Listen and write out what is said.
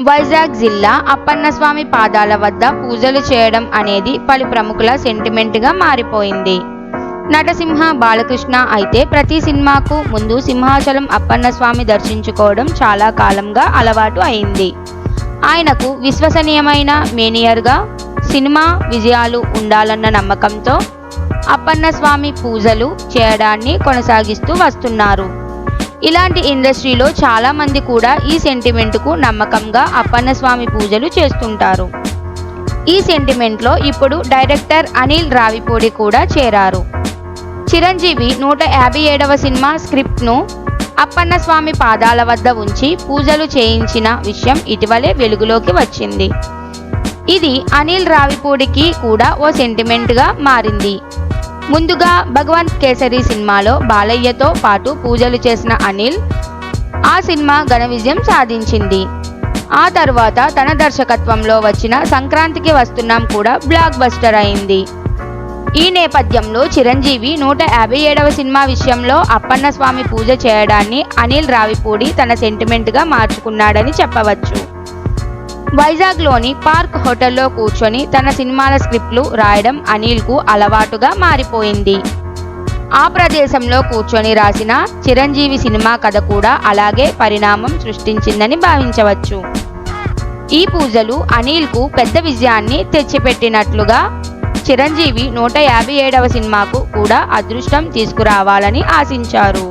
వైజాగ్ జిల్లా అప్పన్నస్వామి పాదాల వద్ద పూజలు చేయడం అనేది పలు ప్రముఖుల సెంటిమెంట్గా మారిపోయింది. నటసింహ బాలకృష్ణ అయితే ప్రతి సినిమాకు ముందు సింహాచలం అప్పన్నస్వామి దర్శించుకోవడం చాలా కాలంగా అలవాటు అయింది. ఆయనకు విశ్వసనీయమైన మేనేజర్గా సినిమా విజయాలు ఉండాలన్న నమ్మకంతో అప్పన్నస్వామి పూజలు చేయడాన్ని కొనసాగిస్తూ వస్తున్నారు. ఇలాంటి ఇండస్ట్రీలో చాలా మంది కూడా ఈ సెంటిమెంట్కు నమ్మకంగా అప్పన్నస్వామి పూజలు చేస్తుంటారు. ఈ సెంటిమెంట్లో ఇప్పుడు డైరెక్టర్ అనిల్ రావిపూడి కూడా చేరారు. చిరంజీవి 157వ సినిమా స్క్రిప్ట్ను అప్పన్నస్వామి పాదాల వద్ద ఉంచి పూజలు చేయించిన విషయం ఇటీవలే వెలుగులోకి వచ్చింది. ఇది అనిల్ రావిపూడికి కూడా ఓ సెంటిమెంట్గా మారింది. ముందుగా భగవంత్ కేసరి సినిమాలో బాలయ్యతో పాటు పూజలు చేసిన అనిల్ ఆ సినిమా ఘన విజయం సాధించింది. ఆ తర్వాత తన దర్శకత్వంలో వచ్చిన సంక్రాంతికి వస్తున్నాం కూడా బ్లాక్ బస్టర్ అయింది. ఈ నేపథ్యంలో చిరంజీవి 157వ సినిమా విషయంలో అప్పన్నస్వామి పూజ చేయడాన్ని అనిల్ రావిపూడి తన సెంటిమెంట్గా మార్చుకున్నాడని చెప్పవచ్చు. వైజాగ్లోని పార్క్ హోటల్లో కూర్చొని తన సినిమాల స్క్రిప్ట్లు రాయడం అనిల్కు అలవాటుగా మారిపోయింది. ఆ ప్రదేశంలో కూర్చొని రాసిన చిరంజీవి సినిమా కథ కూడా అలాగే పరిణామం సృష్టించిందని భావించవచ్చు. ఈ పూజలు అనిల్కు పెద్ద విజయాన్ని తెచ్చిపెట్టినట్లుగా చిరంజీవి 157వ సినిమాకు కూడా అదృష్టం తీసుకురావాలని ఆశించారు.